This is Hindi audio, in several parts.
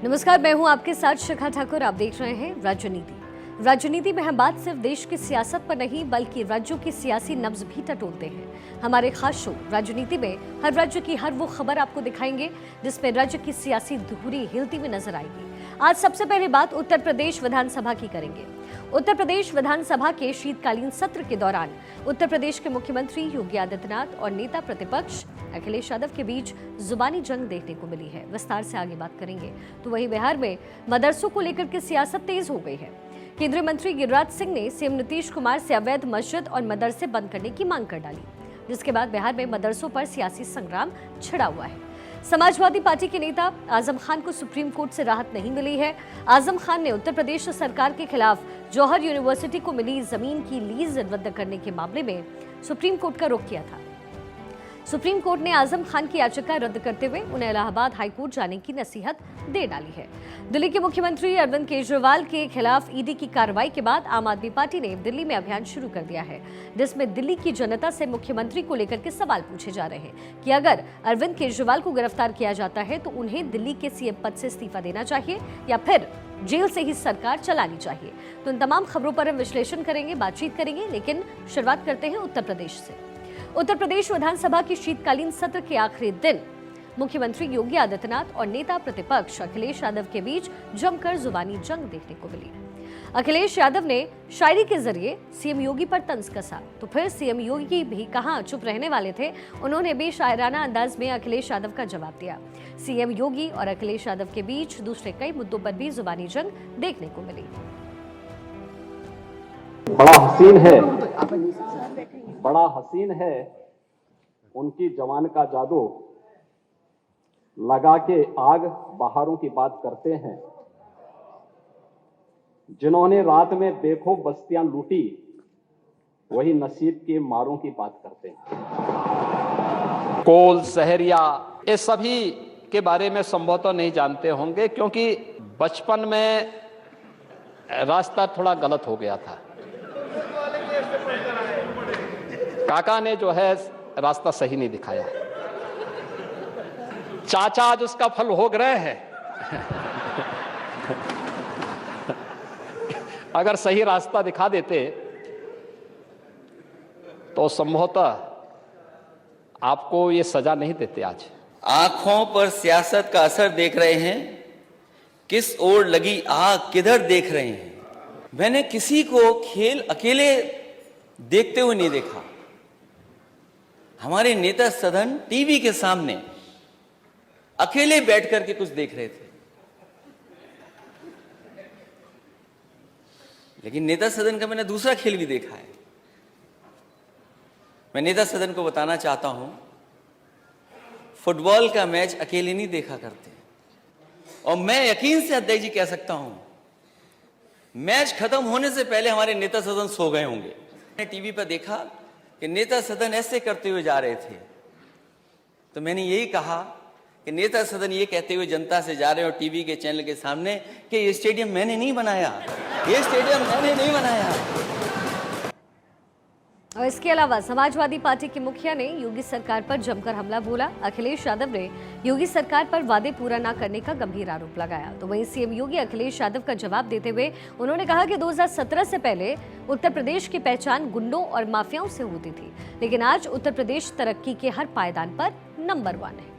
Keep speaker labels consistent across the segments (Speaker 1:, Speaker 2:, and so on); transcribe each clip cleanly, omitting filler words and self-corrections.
Speaker 1: नमस्कार, मैं हूं आपके साथ शिखा ठाकुर। आप देख रहे हैं राजनीति में हम बात सिर्फ देश की सियासत पर नहीं बल्कि राज्यों की सियासी नब्ज भी टटोलते हैं। हमारे खास शो राजनीति में हर राज्य की हर वो खबर आपको दिखाएंगे जिसमें राज्य की सियासी धुरी हिलती हुई नजर आएगी। आज सबसे पहले बात उत्तर प्रदेश विधानसभा की करेंगे। उत्तर प्रदेश विधानसभा के शीतकालीन सत्र के दौरान उत्तर प्रदेश के मुख्यमंत्री योगी आदित्यनाथ और नेता प्रतिपक्ष अखिलेश यादव के बीच जुबानी जंग देखने को मिली है। विस्तार से आगे बात करेंगे। तो वहीं बिहार में मदरसों को लेकर के सियासत तेज हो गई है। केंद्रीय मंत्री गिरिराज सिंह ने सीएम नीतीश कुमार से अवैध मस्जिद और मदरसे बंद करने की मांग कर डाली, जिसके बाद बिहार में मदरसों पर सियासी संग्राम छिड़ा हुआ है। समाजवादी पार्टी के नेता आजम खान को सुप्रीम कोर्ट से राहत नहीं मिली है। आजम खान ने उत्तर प्रदेश सरकार के खिलाफ जौहर यूनिवर्सिटी को मिली जमीन की लीज रद्द करने के मामले में सुप्रीम कोर्ट का रुख किया था। सुप्रीम कोर्ट ने आजम खान की याचिका रद्द करते हुए उन्हें इलाहाबाद हाईकोर्ट जाने की नसीहत दे डाली है। दिल्ली के मुख्यमंत्री अरविंद केजरीवाल के खिलाफ ईडी की कार्रवाई के बाद आम आदमी पार्टी ने दिल्ली में अभियान शुरू कर दिया है, जिसमें दिल्ली की जनता से मुख्यमंत्री को लेकर के सवाल पूछे जा रहे हैं कि अगर अरविंद केजरीवाल को गिरफ्तार किया जाता है तो उन्हें दिल्ली के सीएम पद से इस्तीफा देना चाहिए या फिर जेल से ही सरकार चलानी चाहिए। तो इन तमाम खबरों पर हम विश्लेषण करेंगे, बातचीत करेंगे, लेकिन शुरुआत करते हैं उत्तर प्रदेश से। उत्तर प्रदेश विधानसभा की शीतकालीन सत्र के आखिरी दिन मुख्यमंत्री योगी आदित्यनाथ और नेता प्रतिपक्ष अखिलेश यादव के बीच जमकर जुबानी जंग देखने को मिली। अखिलेश यादव ने शायरी के जरिए सीएम योगी पर तंज कसा, तो फिर सीएम योगी भी कहां चुप रहने वाले थे, उन्होंने भी शायराना अंदाज में अखिलेश यादव का जवाब दिया। सीएम योगी और अखिलेश यादव के बीच दूसरे कई मुद्दों पर भी जुबानी जंग देखने को मिली।
Speaker 2: बड़ा हसीन है उनकी जवान का जादू, लगा के आग बहारों की बात करते हैं। जिन्होंने रात में बेखौफ बस्तियां लूटी वही नसीब के मारों की बात करते हैं।
Speaker 3: कोल सहरिया ये सभी के बारे में संभवतः नहीं जानते होंगे, क्योंकि बचपन में रास्ता थोड़ा गलत हो गया था। काका ने जो है रास्ता सही नहीं दिखाया। चाचा आज उसका फल भोग रहे हैं। अगर सही रास्ता दिखा देते तो संभवतः आपको ये सजा नहीं देते। आज
Speaker 4: आंखों पर सियासत का असर देख रहे हैं, किस ओर लगी आग किधर देख रहे हैं। मैंने किसी को खेल अकेले देखते हुए नहीं देखा। हमारे नेता सदन टीवी के सामने अकेले बैठ करके कुछ देख रहे थे, लेकिन नेता सदन का मैंने दूसरा खेल भी देखा है। मैं नेता सदन को बताना चाहता हूं, फुटबॉल का मैच अकेले नहीं देखा करते। और मैं यकीन से अध्यक्ष जी कह सकता हूं, मैच खत्म होने से पहले हमारे नेता सदन सो गए होंगे। मैंने टीवी पर देखा कि नेता सदन ऐसे करते हुए जा रहे थे, तो मैंने यही कहा कि नेता सदन ये कहते हुए जनता से जा रहे हैं और टीवी के चैनल के सामने कि ये स्टेडियम मैंने नहीं बनाया, ये स्टेडियम मैंने नहीं बनाया।
Speaker 1: और इसके अलावा समाजवादी पार्टी के मुखिया ने योगी सरकार पर जमकर हमला बोला। अखिलेश यादव ने योगी सरकार पर वादे पूरा न करने का गंभीर आरोप लगाया। तो वहीं सीएम योगी अखिलेश यादव का जवाब देते हुए उन्होंने कहा कि 2017 से पहले उत्तर प्रदेश की पहचान गुंडों और माफियाओं से होती थी, लेकिन आज उत्तर प्रदेश तरक्की के हर पायदान पर नंबर 1 है।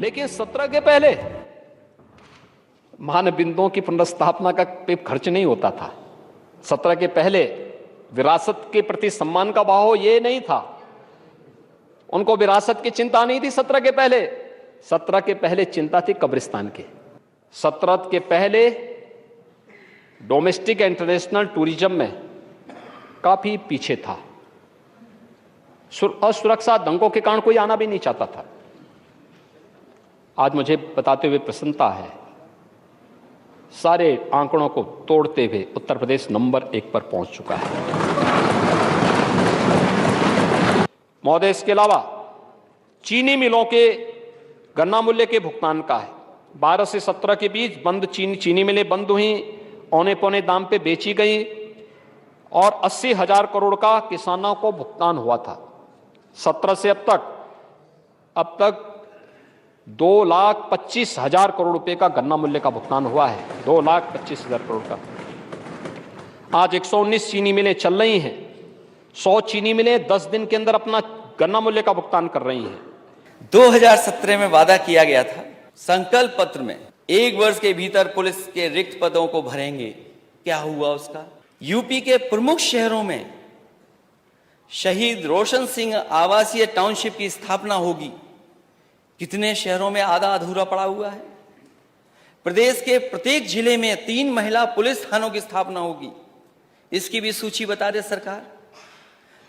Speaker 3: लेकिन 17 के पहले महानबिंदुओं की पुनर्स्थापना का खर्च नहीं होता था। 17 के पहले विरासत के प्रति सम्मान का भाव ये नहीं था। उनको विरासत की चिंता नहीं थी। 17 के पहले चिंता थी कब्रिस्तान की। 17 के पहले डोमेस्टिक इंटरनेशनल टूरिज्म में काफी पीछे था। असुरक्षा दंगों के कारण कोई आना भी नहीं चाहता था। आज मुझे बताते हुए प्रसन्नता है, सारे आंकड़ों को तोड़ते हुए उत्तर प्रदेश नंबर 1 पर पहुंच चुका है। महोदय, इसके अलावा चीनी मिलों के गन्ना मूल्य के भुगतान का है। 12 से 17 के बीच बंद चीनी मिलें बंद हुई, औने पौने दाम पे बेची गई और 80,000 करोड़ का किसानों को भुगतान हुआ था। 17 से अब तक 2,25,000 करोड़ रुपए का गन्ना मूल्य का भुगतान हुआ है। 2,25,000 करोड़ का। आज 119 चीनी मिलें चल रही हैं। 100 चीनी मिलें 10 दिन के अंदर अपना गन्ना मूल्य का भुगतान कर रही हैं।
Speaker 4: 2017 में वादा किया गया था, संकल्प पत्र में 1 वर्ष के भीतर पुलिस के रिक्त पदों को भरेंगे। क्या हुआ उसका? यूपी के प्रमुख शहरों में शहीद रोशन सिंह आवासीय टाउनशिप की स्थापना होगी। कितने शहरों में आधा अधूरा पड़ा हुआ है? प्रदेश के प्रत्येक जिले में 3 महिला पुलिस थानों की स्थापना होगी। इसकी भी सूची बता दे सरकार।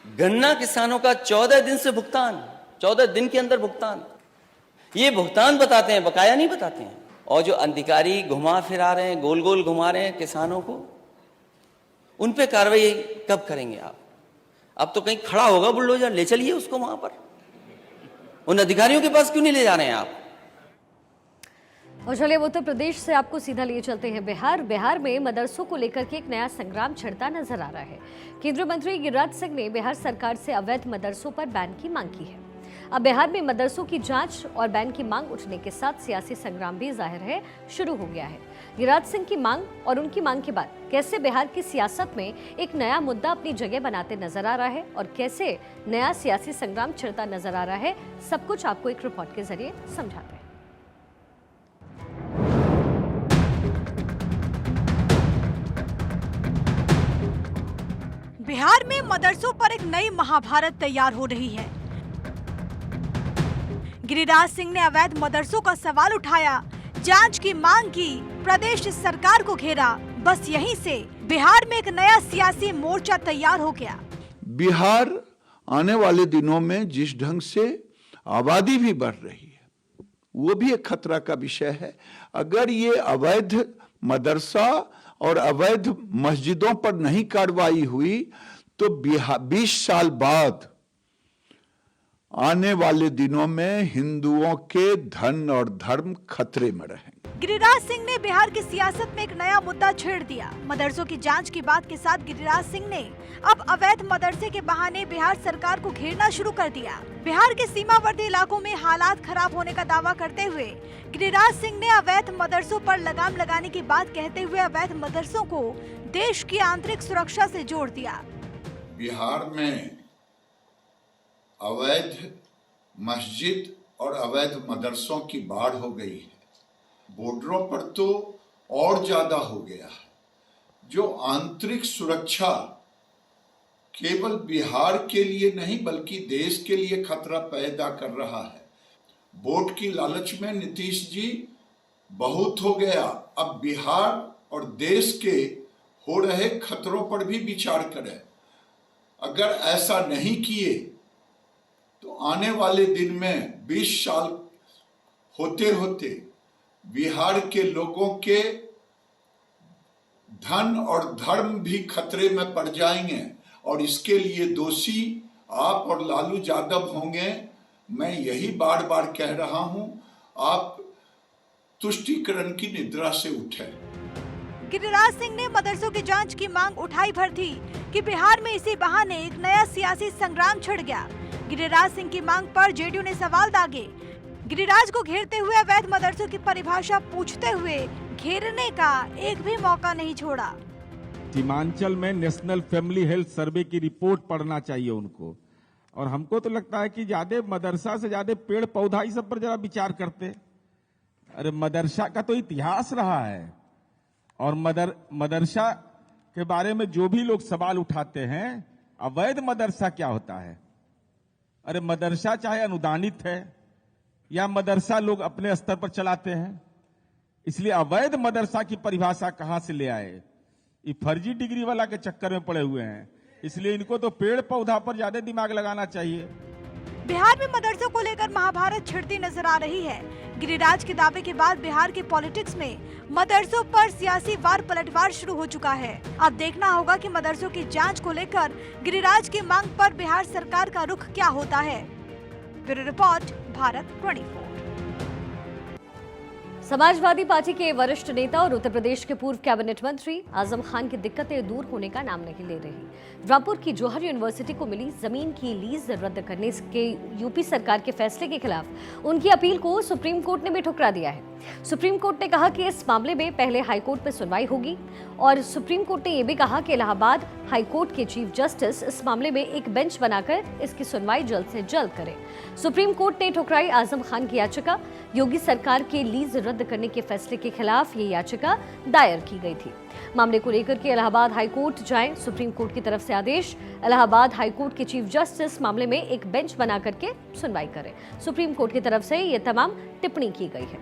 Speaker 4: गन्ना किसानों का 14 दिन से भुगतान, 14 दिन के अंदर भुगतान। ये भुगतान बताते हैं, बकाया नहीं बताते हैं। और जो अधिकारी घुमा फिरा रहे हैं, गोल गोल घुमा रहे हैं किसानों को, उन पे कार्रवाई कब करेंगे आप? अब तो कहीं खड़ा होगा बुलडोजर, ले चलिए उसको वहां पर। उन अधिकारियों के पास क्यों नहीं ले जा रहे हैं आप?
Speaker 1: और चलिए उत्तर प्रदेश से आपको सीधा लिए चलते हैं बिहार। बिहार में मदरसों को लेकर के एक नया संग्राम छिड़ता नजर आ रहा है। केंद्रीय मंत्री गिरिराज सिंह ने बिहार सरकार से अवैध मदरसों पर बैन की मांग की है। अब बिहार में मदरसों की जांच और बैन की मांग उठने के साथ सियासी संग्राम भी जाहिर है शुरू हो गया है। गिरिराज सिंह की मांग और उनकी मांग के बाद कैसे बिहार की सियासत में एक नया मुद्दा अपनी जगह बनाते नजर आ रहा है और कैसे नया सियासी संग्राम छिड़ता नजर आ रहा है, सब कुछ आपको एक रिपोर्ट के जरिए समझाते हैं।
Speaker 5: बिहार में मदरसों पर एक नई महाभारत तैयार हो रही है। गिरिराज सिंह ने अवैध मदरसों का सवाल उठाया, जांच की मांग की, प्रदेश सरकार को घेरा। बस यहीं से बिहार में एक नया सियासी मोर्चा तैयार हो गया।
Speaker 6: बिहार आने वाले दिनों में जिस ढंग से आबादी भी बढ़ रही है, वो भी एक खतरा का विषय है। अगर ये अवैध मदरसा और अवैध मस्जिदों पर नहीं कार्रवाई हुई तो 20 साल बाद आने वाले दिनों में हिंदुओं के धन और धर्म खतरे में रहेंगे।
Speaker 5: गिरिराज सिंह ने बिहार की सियासत में एक नया मुद्दा छेड़ दिया। मदरसों की जांच की बात के साथ गिरिराज सिंह ने अब अवैध मदरसे के बहाने बिहार सरकार को घेरना शुरू कर दिया। बिहार के सीमावर्ती इलाकों में हालात खराब होने का दावा करते हुए गिरिराज सिंह ने अवैध मदरसों पर लगाम लगाने की बात कहते हुए अवैध मदरसों को देश की आंतरिक सुरक्षा से जोड़ दिया।
Speaker 6: बिहार में अवैध मस्जिद और अवैध मदरसों की बाढ़ हो गई है। बॉर्डरों पर तो और ज्यादा हो गया है। जो आंतरिक सुरक्षा केवल बिहार के लिए नहीं बल्कि देश के लिए खतरा पैदा कर रहा है। वोट की लालच में नीतीश जी बहुत हो गया। अब बिहार और देश के हो रहे खतरों पर भी विचार करें। अगर ऐसा नहीं किए तो आने वाले दिन में 20 साल होते होते बिहार के लोगों के धन और धर्म भी खतरे में पड़ जाएंगे और इसके लिए दोषी आप और लालू यादव होंगे। मैं यही बार बार कह रहा हूं, आप तुष्टीकरण की निद्रा से उठे।
Speaker 5: गिरिराज सिंह ने मदरसों की जांच की मांग उठाई भर थी कि बिहार में इसी बहाने एक नया सियासी संग्राम छिड़ गया। गिरिराज सिंह की मांग पर जेडीयू ने सवाल दागे। गिरिराज को घेरते हुए अवैध मदरसों की परिभाषा पूछते हुए घेरने का एक भी मौका नहीं छोड़ा।
Speaker 7: सीमांचल में नेशनल फैमिली हेल्थ सर्वे की रिपोर्ट पढ़ना चाहिए उनको। और हमको तो लगता है कि ज्यादा मदरसा से ज्यादा पेड़ पौधा इस सब पर जरा विचार करते। अरे मदरसा का तो इतिहास रहा है और मदरसा के बारे में जो भी लोग सवाल उठाते हैं, अवैध मदरसा क्या होता है? अरे मदरसा चाहे अनुदानित है या मदरसा लोग अपने स्तर पर चलाते हैं, इसलिए अवैध मदरसा की परिभाषा कहां से ले आए? ये फर्जी डिग्री वाला के चक्कर में पड़े हुए हैं। इसलिए इनको तो पेड़ पौधा पर ज्यादा दिमाग लगाना चाहिए।
Speaker 5: बिहार में मदरसों को लेकर महाभारत छिड़ती नजर आ रही है। गिरिराज के दावे के बाद बिहार के पॉलिटिक्स में मदरसों पर सियासी वार पलटवार शुरू हो चुका है। अब देखना होगा कि मदरसों की जांच को लेकर गिरिराज की मांग पर बिहार सरकार का रुख क्या होता है। Bureau report, Bharat 24।
Speaker 1: Samajwadi party के वरिष्ठ नेता और उत्तर प्रदेश के पूर्व कैबिनेट मंत्री आजम खान की दिक्कतें दूर होने का नाम नहीं ले रही। रामपुर की जौहर यूनिवर्सिटी को मिली जमीन की लीज रद्द करने के यूपी सरकार के फैसले के खिलाफ उनकी अपील को सुप्रीम कोर्ट ने भी ठुकरा दिया है। सुप्रीम कोर्ट ने कहा कि इस मामले में पहले हाईकोर्ट में सुनवाई होगी और सुप्रीम कोर्ट ने यह भी कहा कि इलाहाबाद हाईकोर्ट के चीफ जस्टिस इस मामले में एक बेंच बनाकर इसकी सुनवाई जल्द से जल्द करें। सुप्रीम कोर्ट ने ठुकराई आजम खान की याचिका। योगी सरकार के लीज रद्द करने के फैसले के खिलाफ ये याचिका दायर की गई थी। मामले को लेकर के इलाहाबाद हाईकोर्ट जाएं, सुप्रीम कोर्ट की तरफ से आदेश। इलाहाबाद हाईकोर्ट के चीफ जस्टिस मामले में एक बेंच बना करके सुनवाई करें। सुप्रीम कोर्ट की तरफ से ये तमाम टिप्पणी की गई है।